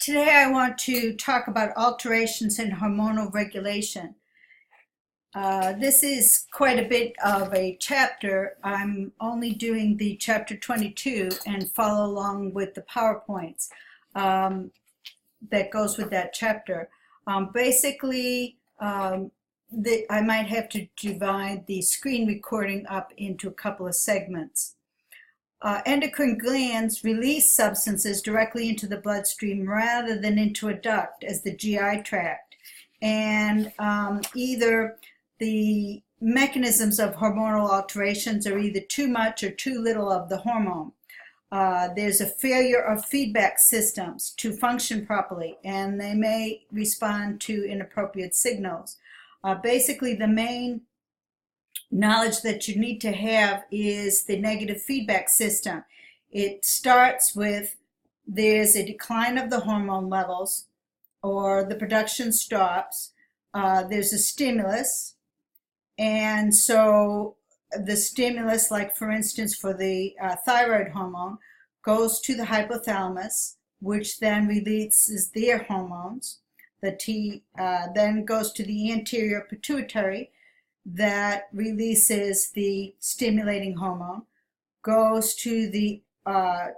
Today I want to talk about alterations in hormonal regulation. This is quite a bit of a chapter. I'm only doing the chapter 22 and follow along with the PowerPoints that goes with that chapter. Basically, I might have to divide the screen recording up into a couple of segments. Endocrine glands release substances directly into the bloodstream rather than into a duct as the GI tract. And either the mechanisms of hormonal alterations are either too much or too little of the hormone. There's a failure of feedback systems to function properly, and they may respond to inappropriate signals. Basically, the main knowledge that you need to have is the negative feedback system. It starts with there's a decline of the hormone levels or the production stops. There's a stimulus, and so the stimulus, like for instance for the thyroid hormone, goes to the hypothalamus, which then releases their hormones. The T then goes to the anterior pituitary, that releases the stimulating hormone, goes to the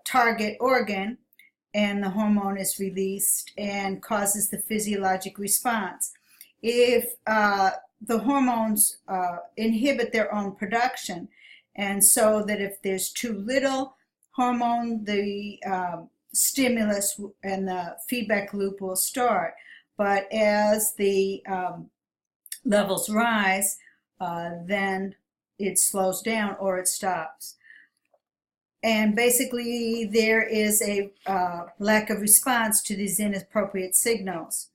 target organ, and the hormone is released and causes the physiologic response. If the hormones inhibit their own production, and so that if there's too little hormone, the stimulus and the feedback loop will start. But as the levels rise, then it slows down or it stops. And basically there is a lack of response to these inappropriate signals.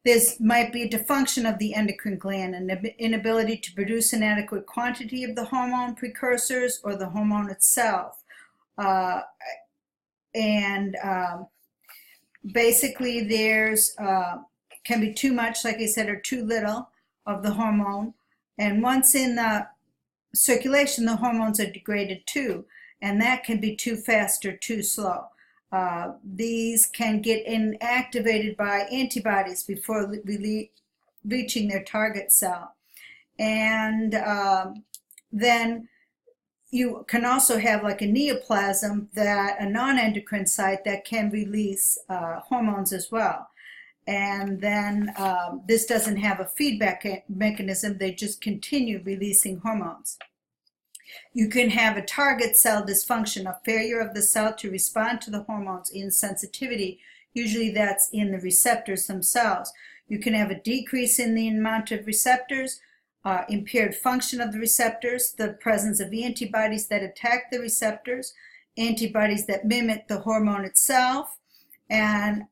There might be a dysfunction of the endocrine gland, an inability to produce an adequate quantity of the hormone precursors or the hormone itself. Basically there's can be too much, like I said, or too little of the hormone. And once in the circulation, the hormones are degraded too, and that can be too fast or too slow. These can get inactivated by antibodies before reaching their target cell. And then you can also have like a neoplasm, that a non-endocrine site that can release hormones as well. And then this doesn't have a feedback mechanism, they just continue releasing hormones. You can have a target cell dysfunction, a failure of the cell to respond to the hormones, insensitivity. Usually that's in the receptors themselves. You can have a decrease in the amount of receptors, impaired function of the receptors, the presence of antibodies that attack the receptors, antibodies that mimic the hormone itself, and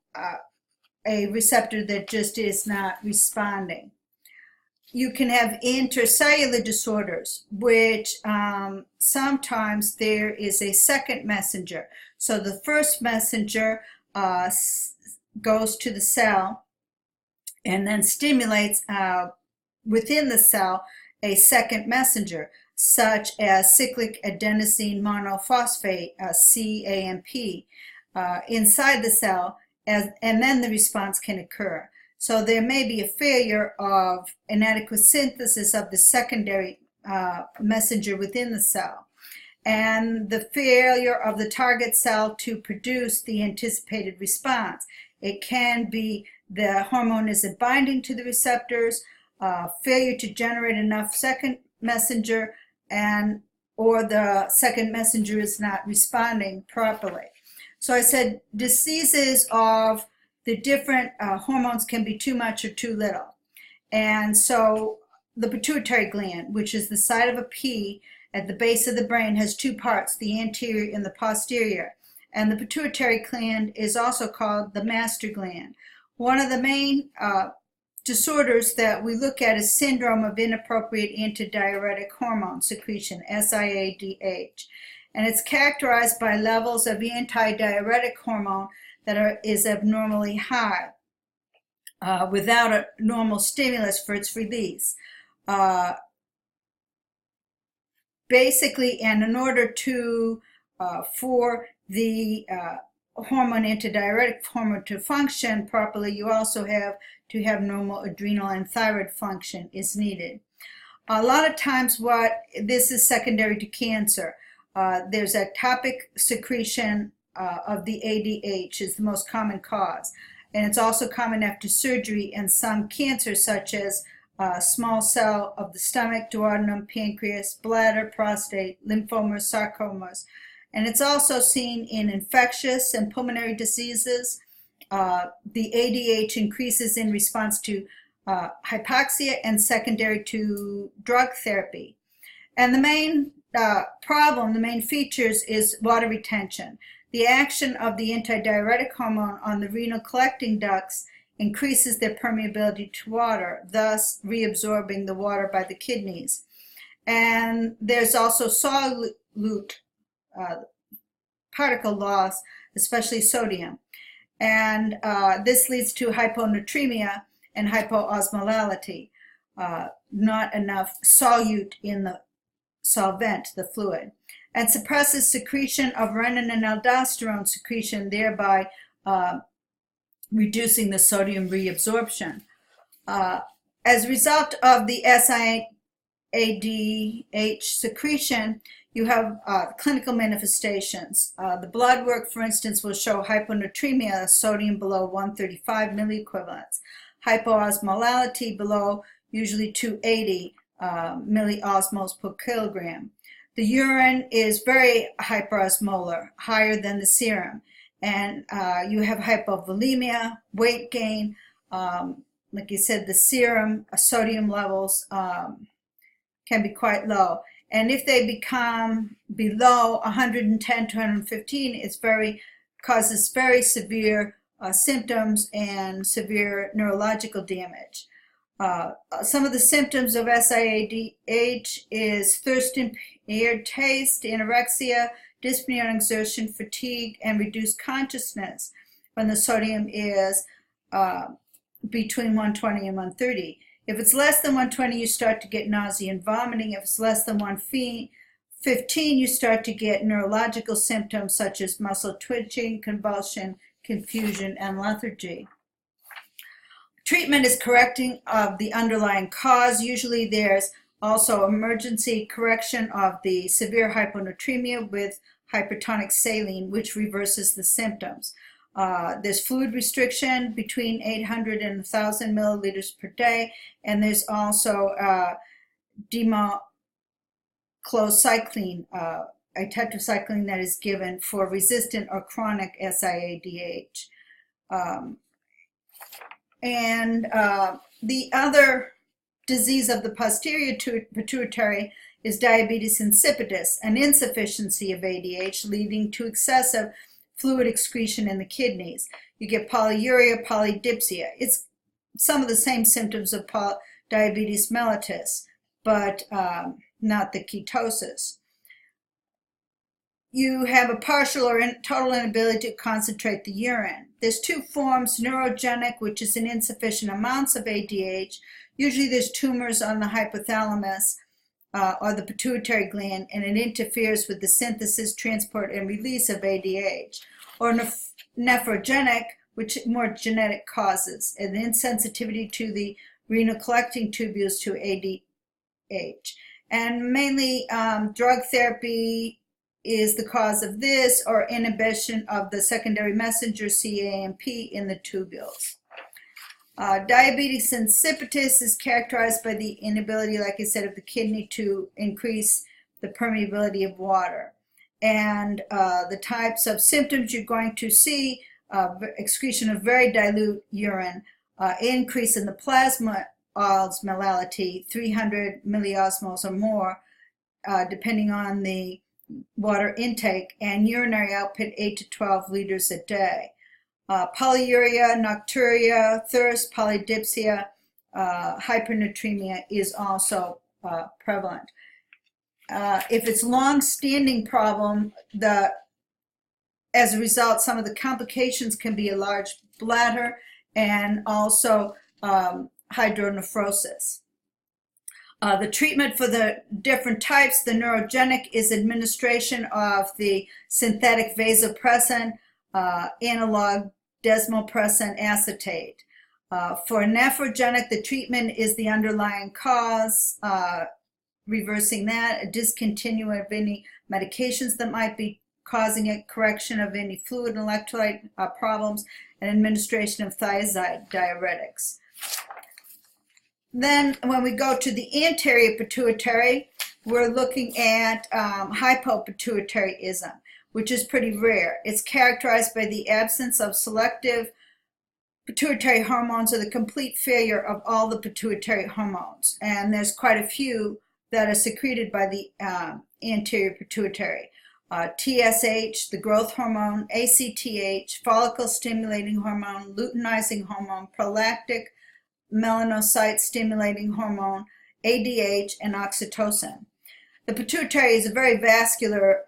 a receptor that just is not responding. You can have intercellular disorders, which sometimes there is a second messenger. So the first messenger goes to the cell and then stimulates within the cell a second messenger, such as cyclic adenosine monophosphate, CAMP, inside the cell, and then the response can occur. So there may be a failure of inadequate synthesis of the secondary messenger within the cell, and the failure of the target cell to produce the anticipated response. It can be the hormone isn't binding to the receptors, failure to generate enough second messenger, or the second messenger is not responding properly. So I said diseases of the different hormones can be too much or too little. And so the pituitary gland, which is the side of a pea at the base of the brain, has two parts, the anterior and the posterior. And the pituitary gland is also called the master gland. One of the main disorders that we look at is syndrome of inappropriate antidiuretic hormone secretion, SIADH. And it's characterized by levels of antidiuretic hormone that is abnormally high without a normal stimulus for its release. Basically, and in order to for the hormone, antidiuretic hormone, to function properly, you also have to have normal adrenal and thyroid function is needed. A lot of times this is secondary to cancer. There's ectopic secretion of the ADH is the most common cause. And it's also common after surgery, and some cancers such as small cell of the stomach, duodenum, pancreas, bladder, prostate, lymphomas, sarcomas. And it's also seen in infectious and pulmonary diseases. The ADH increases in response to hypoxia and secondary to drug therapy. And the main problem, the main features is water retention. The action of the antidiuretic hormone on the renal collecting ducts increases their permeability to water, thus reabsorbing the water by the kidneys. And there's also solute particle loss, especially sodium. And this leads to hyponatremia and hypoosmolality, not enough solute in the solvent, the fluid, and suppresses secretion of renin and aldosterone secretion, thereby reducing the sodium reabsorption. As a result of the SIADH secretion, you have clinical manifestations. The blood work, for instance, will show hyponatremia, sodium below 135 milliequivalents, hypoosmolality below usually 280 milliosmoles per kilogram. The urine is very hyperosmolar, higher than the serum, and you have hypovolemia, weight gain. Like you said, the serum sodium levels can be quite low. And if they become below 110 to 115, it causes very severe symptoms and severe neurological damage. Some of the symptoms of SIADH is thirst, impaired taste, anorexia, dyspnea on exertion, fatigue, and reduced consciousness when the sodium is between 120 and 130. If it's less than 120, you start to get nausea and vomiting. If it's less than 115, you start to get neurological symptoms such as muscle twitching, convulsion, confusion, and lethargy. Treatment is correcting of the underlying cause. Usually there's also emergency correction of the severe hyponatremia with hypertonic saline, which reverses the symptoms. There's fluid restriction between 800 and 1,000 milliliters per day, and there's also democlocycline, a tetracycline that is given for resistant or chronic SIADH. The other disease of the posterior pituitary is diabetes insipidus, an insufficiency of ADH leading to excessive fluid excretion in the kidneys. You get polyuria, polydipsia. It's some of the same symptoms of diabetes mellitus, but not the ketosis. You have a partial or total inability to concentrate the urine. There's two forms, neurogenic, which is in insufficient amounts of ADH. Usually there's tumors on the hypothalamus or the pituitary gland, and it interferes with the synthesis, transport, and release of ADH. Or nephrogenic, which more genetic causes, an insensitivity to the renal collecting tubules to ADH. And mainly drug therapy is the cause of this, or inhibition of the secondary messenger CAMP in the tubules. Diabetes insipidus is characterized by the inability, like I said, of the kidney to increase the permeability of water. And the types of symptoms you're going to see, excretion of very dilute urine, increase in the plasma osmolality, 300 milliosmoles or more, depending on the water intake, and urinary output 8 to 12 liters a day. Polyuria, nocturia, thirst, polydipsia, hypernatremia is also prevalent. If it's long-standing problem, as a result, some of the complications can be a large bladder and also hydronephrosis. The treatment for the different types, the neurogenic, is administration of the synthetic vasopressin, analog desmopressin acetate. For nephrogenic, the treatment is the underlying cause, reversing that, a discontinuation of any medications that might be causing it, correction of any fluid and electrolyte problems, and administration of thiazide diuretics. Then when we go to the anterior pituitary, we're looking at hypopituitaryism, which is pretty rare. It's characterized by the absence of selective pituitary hormones or the complete failure of all the pituitary hormones. And there's quite a few that are secreted by the anterior pituitary. TSH, the growth hormone, ACTH, follicle stimulating hormone, luteinizing hormone, prolactic melanocyte stimulating hormone, ADH, and oxytocin. The pituitary is a very vascular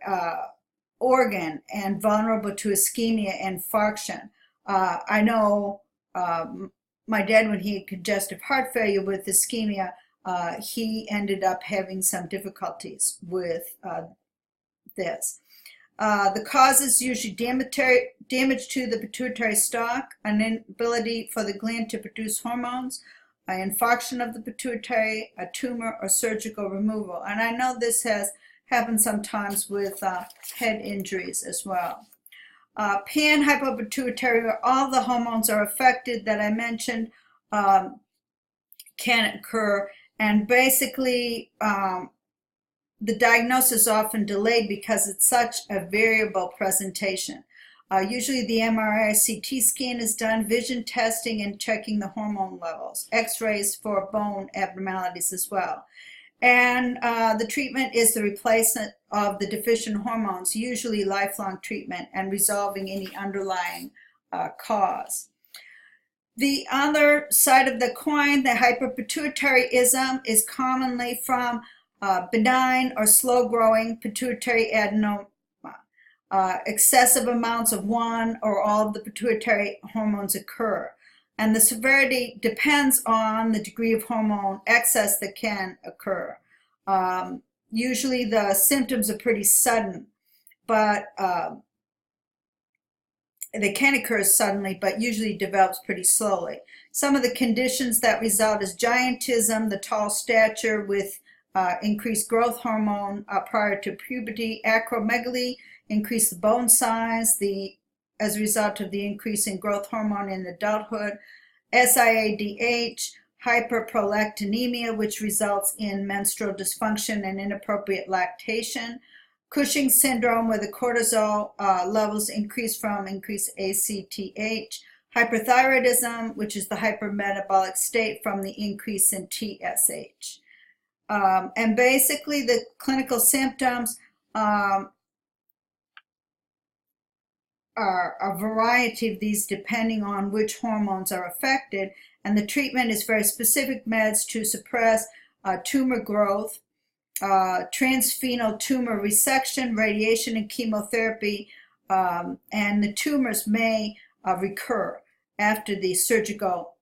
organ and vulnerable to ischemia and infarction. I know my dad, when he had congestive heart failure with ischemia, he ended up having some difficulties with this. The causes usually damage to the pituitary stalk, an inability for the gland to produce hormones, an infarction of the pituitary, a tumor, or surgical removal. And I know this has happened sometimes with head injuries as well. Pan-hypopituitary, where all the hormones are affected that I mentioned, can occur. And basically, the diagnosis is often delayed because it's such a variable presentation. Usually the MRI CT scan is done, vision testing and checking the hormone levels, x-rays for bone abnormalities as well. And the treatment is the replacement of the deficient hormones, usually lifelong treatment, and resolving any underlying cause. The other side of the coin, the hyperpituitaryism, is commonly from benign or slow-growing pituitary adenoma. Excessive amounts of one or all of the pituitary hormones occur. And the severity depends on the degree of hormone excess that can occur. Usually the symptoms are pretty sudden, but they can occur suddenly, but usually develops pretty slowly. Some of the conditions that result is giantism, the tall stature with increased growth hormone prior to puberty, acromegaly, increase the bone size as a result of the increase in growth hormone in adulthood, SIADH, hyperprolactinemia, which results in menstrual dysfunction and inappropriate lactation, Cushing's syndrome, where the cortisol levels increase from increased ACTH, hyperthyroidism, which is the hypermetabolic state from the increase in TSH. And basically the clinical symptoms are a variety of these depending on which hormones are affected, and the treatment is very specific meds to suppress tumor growth, transphenal tumor resection, radiation and chemotherapy, and the tumors may recur after the surgical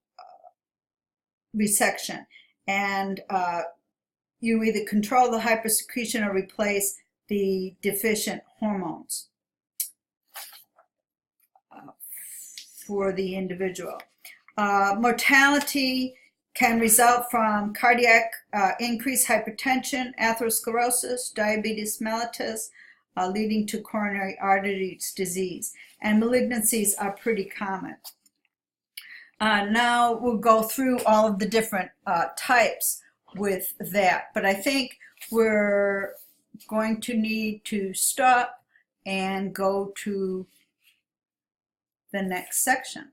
resection. And you either control the hypersecretion or replace the deficient hormones for the individual. Mortality can result from cardiac increased hypertension, atherosclerosis, diabetes mellitus, leading to coronary artery disease. And malignancies are pretty common. Now we'll go through all of the different types with that, but I think we're going to need to stop and go to the next section.